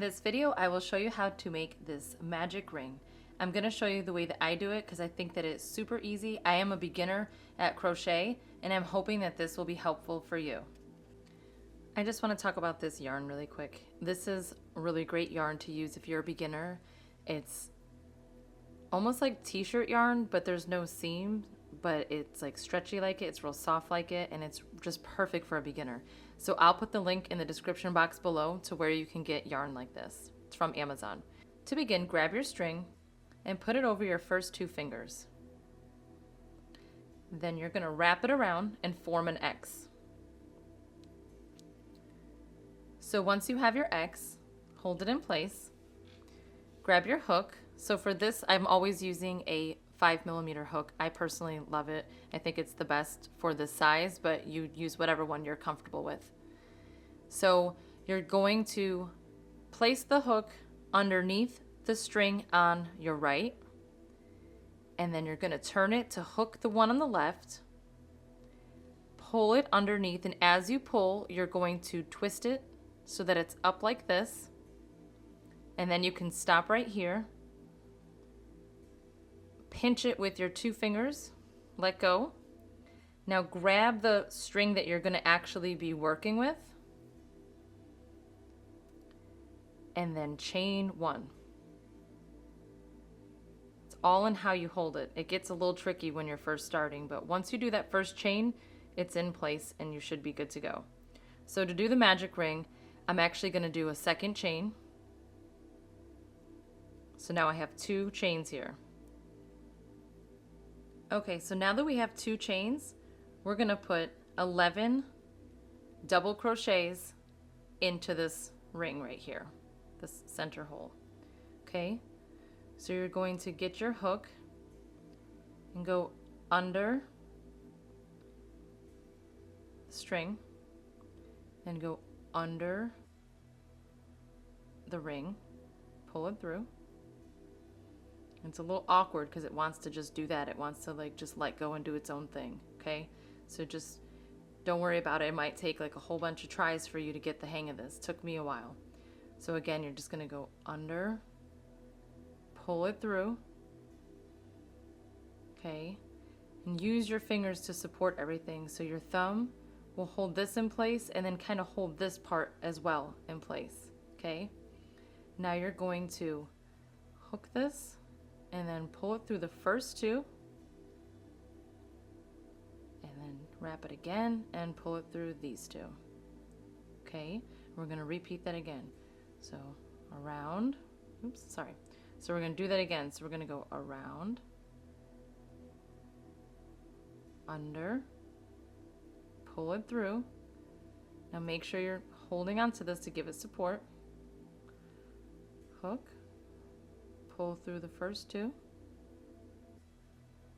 this video, I will show you how to make this magic ring. I'm going to show you the way that I do it because I think that it's super easy. I am a beginner at crochet and I'm hoping that this will be helpful for you. I just want to talk about this yarn really quick. This is a really great yarn to use if you're a beginner. It's almost like t-shirt yarn, but there's no seam, but it's like stretchy like it, it's real soft like it, and it's just perfect for a beginner. So I'll put the link in the description box below to where you can get yarn like this. It's from Amazon. To begin, grab your string and put it over your first 2 fingers. Then you're going to wrap it around and form an X. So once you have your X, hold it in place. Grab your hook. So for this, I'm always using a 5mm hook. I personally love it. I think it's the best for this size, but you use whatever one you're comfortable with. So you're going to place the hook underneath the string on your right, and then you're going to turn it to hook the one on the left, pull it underneath, and as you pull, you're going to twist it so that it's up like this, and then you can stop right here, pinch it with your 2 fingers, let go. Now grab the string that you're going to actually be working with, and then chain 1. It's all in how you hold it. It gets a little tricky when you're first starting, but once you do that first chain, it's in place and you should be good to go. So to do the magic ring, I'm actually going to do a second chain. So now I have 2 chains here. Okay, so now that we have 2 chains, we're going to put 11 double crochets into this ring right here, this center hole. Okay, so you're going to get your hook and go under the string and go under the ring, pull it through. It's a little awkward because it wants to just do that. It wants to like just let go and do its own thing, okay? So just don't worry about it. It might take like a whole bunch of tries for you to get the hang of this. It took me a while. So again, you're just gonna go under, pull it through, okay? And use your fingers to support everything. So your thumb will hold this in place and then kind of hold this part as well in place, okay? Now you're going to hook this and then pull it through the first 2, and then wrap it again and pull it through these 2. Okay, we're going to repeat that again. So around, oops, sorry. So we're going to do that again. So we're going to go around, under, pull it through. Now make sure you're holding onto this to give it support. Hook, pull through the first 2.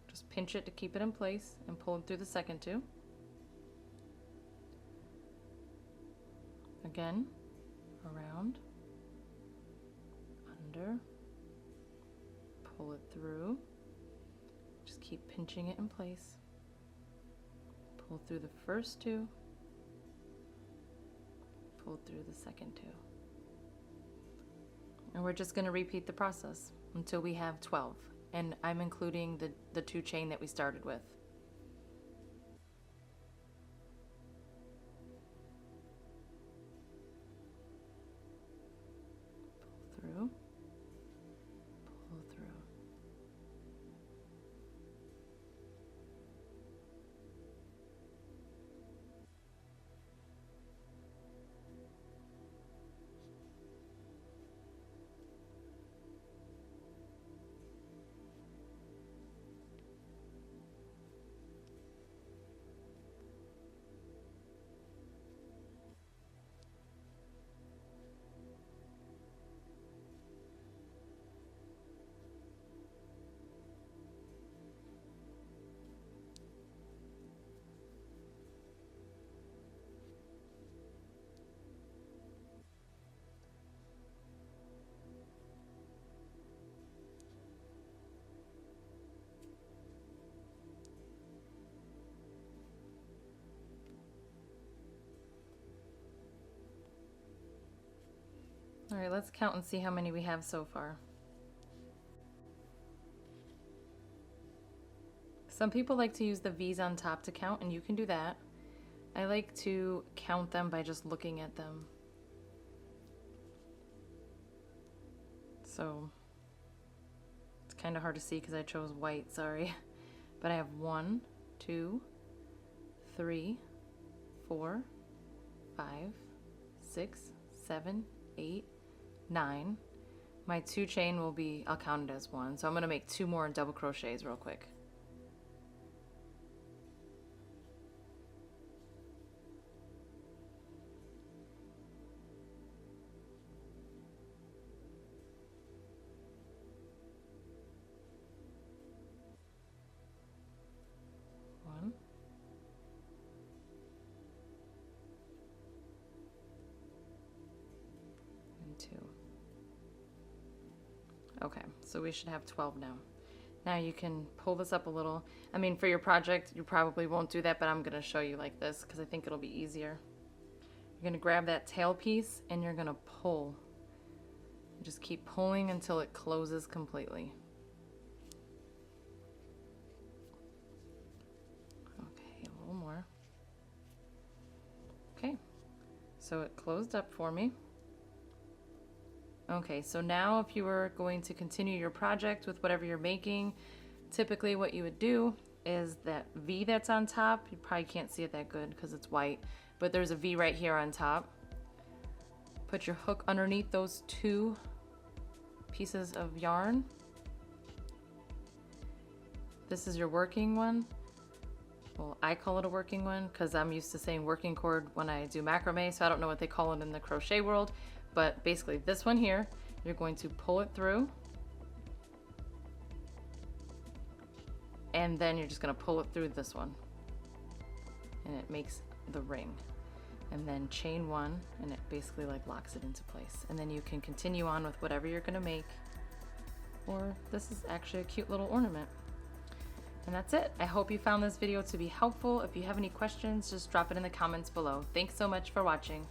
Just pinch it to keep it in place and pull it through the second 2. Again, around, under, pull it through. Just keep pinching it in place. Pull through the first 2. Pull through the second 2. And we're just going to repeat the process until we have 12. And I'm including the 2 chain that we started with. Pull through, pull through. All right, let's count and see how many we have so far. Some people like to use the V's on top to count, and you can do that. I like to count them by just looking at them. So it's kind of hard to see because I chose white, sorry. But I have 1, 2, 3, 4, 5, 6, 7, 8, 9. My 2 chain will be, I'll count it as 1. So I'm going to make 2 more double crochets real quick. Okay, so we should have 12 now. Now you can pull this up a little. I mean, for your project, you probably won't do that, but I'm gonna show you like this because I think it'll be easier. You're gonna grab that tail piece and you're gonna pull. Just keep pulling until it closes completely. Okay, a little more. Okay, so it closed up for me. Okay, so now if you were going to continue your project with whatever you're making, typically what you would do is that V that's on top, you probably can't see it that good because it's white, but there's a V right here on top. Put your hook underneath those 2 pieces of yarn. This is your working one. Well, I call it a working one because I'm used to saying working cord when I do macrame, so I don't know what they call it in the crochet world. But basically this one here, you're going to pull it through and then you're just going to pull it through this one and it makes the ring, and then chain 1 and it basically like locks it into place, and then you can continue on with whatever you're going to make. Or this is actually a cute little ornament. And that's it. I hope you found this video to be helpful. If you have any questions, just drop it in the comments below. Thanks so much for watching.